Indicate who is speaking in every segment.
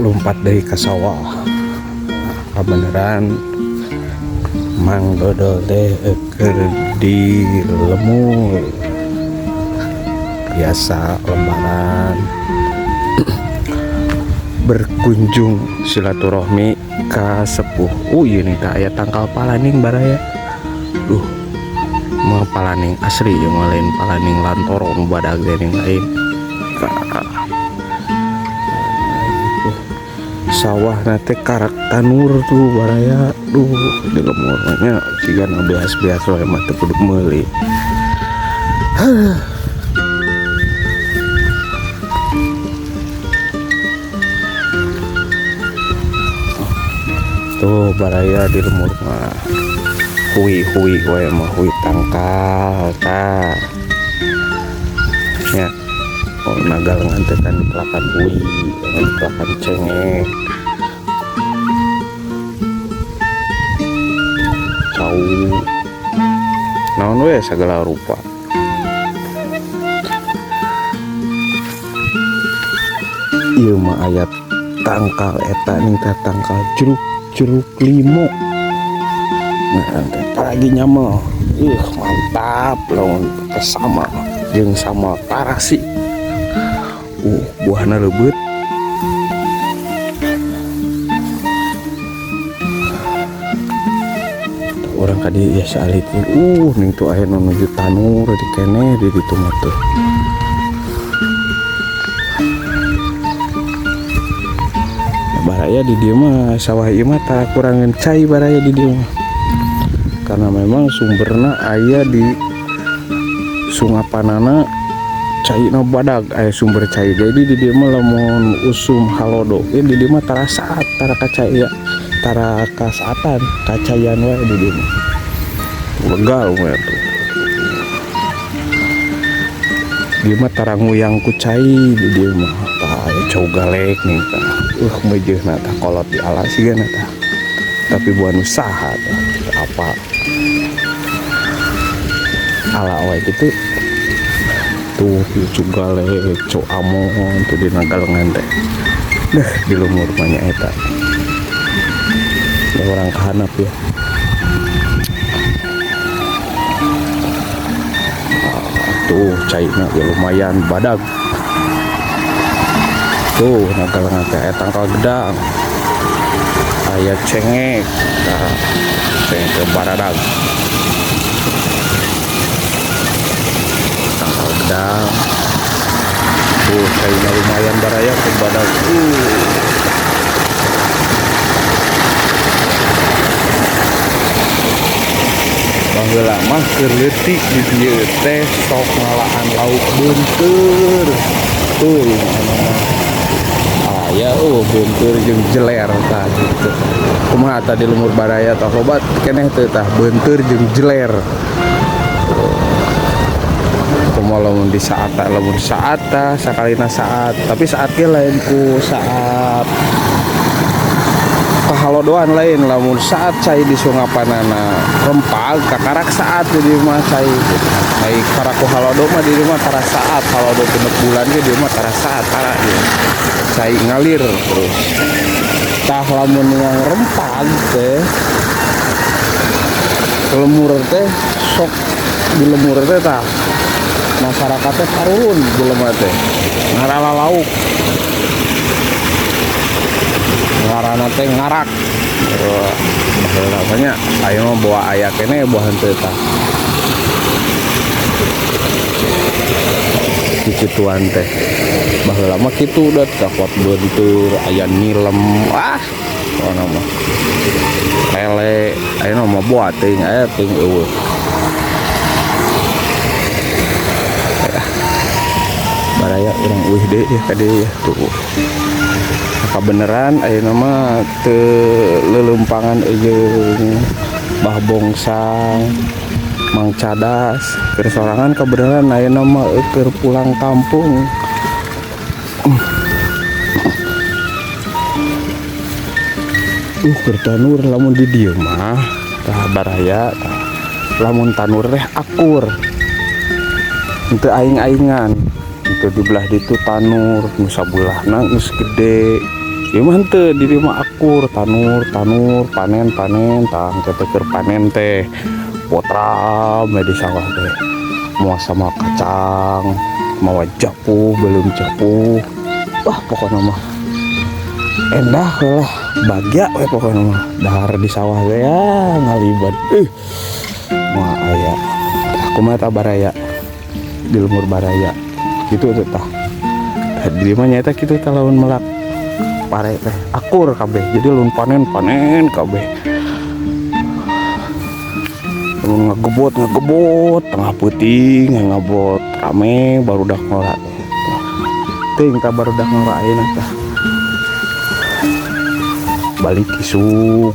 Speaker 1: lompat dari ke sawah. Beneran Mang Dodol teh keur di lemur biasa lebaran berkunjung silaturahmi ka sepuh. Iya nih tak aya tangkal palaning baraya. Mau palaning asli yang lain palaning lantor badag yang lain. Sawah nate karak tanur tuh baraya. Di lemurnya jika bias-bias wae mah teu kudu meuli. Tuh baraya di lemur mah hui wae mah hui tangkal tah. Ya. Oh, nagal ngantekan di pelakan hui, di pelakan cengek. Cau. Naon we segala rupa. Ieu mah ayat tangkal eta ning teh tangkal jeruk limo. Nah, lagi nyamel. Mantap lawan kesama jeung sama tarasi. Buahna lebeut. Orang kadi ya salit ning tuh aya nu nuju tanur di kene di ditu mah teh. Baraya di dieu mah sawah ieu mah tara kurangan cai baraya di dieu mah. Karena memang sumberna aya di sungapanana cai na badag aya sumber cai. Jadi di dieu mah lamun usum halodo di dieu mah tara saat tara kacaya tara kasaatan kacayan wae di dieu mah. Legal we tuh. Dieu mah tara nguyang ku cai di dieu mah. Tah aya cau galek nih tah. Meujeuna tah kolot di alas siga tah. Tapi buan usaha tah. Apa ala wae gitu. Tuh juga le co amon tuh di nagalengan teh. Di lumur banyak eta. Ya orang kahanap ya. Tuh cairnya ya lumayan badag. Tuh nagalengan teh tangkal gedang. Aya cengek. Nah, cengek baradag. Gedang. Kayaknya lumayan baraya ke badak. Baheula mah keur leutik di dieu teh sok ngalaan lauk beunteur. Tuh aya beunteur jeung jeler tah gitu. Kumaha tadi lumur baraya tah loba keneh teh tah beunteur jeung jeler. Lamun di saat sakalina saat tapi saat ge lain ku saat pahalodoan lain lamun saat cai di sungapanana rempag kakarak saat jadi mah cai ai karaku halodo mah di rumah tara saat halodo genep bulan ge di rumah tara saat tara cai ngalir terus tah lamun yang rempag teh lemur teh sok di lemur teh tah masyarakatnya sarulun jelema teh ngarala lauk ngarana teh ngarak rasanya ayo mah bawa aya kene buah henteu tah kicituan teh baheula mah kitu udah takot beunteur aya nilem ono mah lele aya mah buah teuing aya teuing eueuh. Baraya orang uih deh ya kade ya tuh. Apa beneran ayeuna mah teu leuleumpangan jeung Bah Bongsang, Mang Cadas, keur sorangan kebeneran ayeuna mah keur pulang kampung. Keur tanur lamun di dieu mah tah baraya tah lamun tanur teh akur. Henteu aing-aingan. Itu di belah ditu tanur nu sabulahna geus gede Gimana tuh di rumah akur tanur panen tang keteker panen teh potra di sawah teh mau sama kacang mau japu belum japu wah pokoknya mah endah lah bahagia pokoknya mah dahar di sawah teh ya ngalibat mah aya aku mah tak baraya di lumur baraya gitu tah di mana nyata gitu tah lawan melak pare teh akur kabeh jadi lun panen kabeh ngegebot tengah puting ngebot rame baru dak ngora ting tak baru dak ngora ayeuna tah balik isuk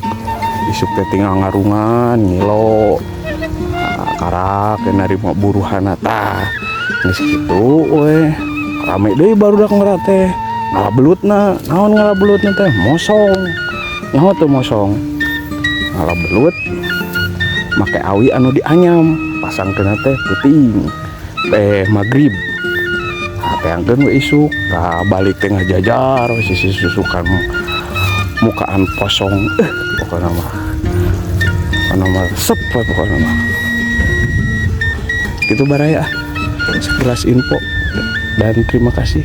Speaker 1: teh tinggal ngarungan ngilo karak narima buruhan tah geus kitu we rame deui baru dak ngora teh ngalabelut naon ngalabelut teh mosong nyaho tuh mosong ngalabelut make awi anu dianyam pasang kena teh puting teh magrib teangkeun we isuk balik teh ngajajar sisi susukan mukaan posong pokoknya mah sep pokoknya mah gitu baraya sekilas info dan terima kasih.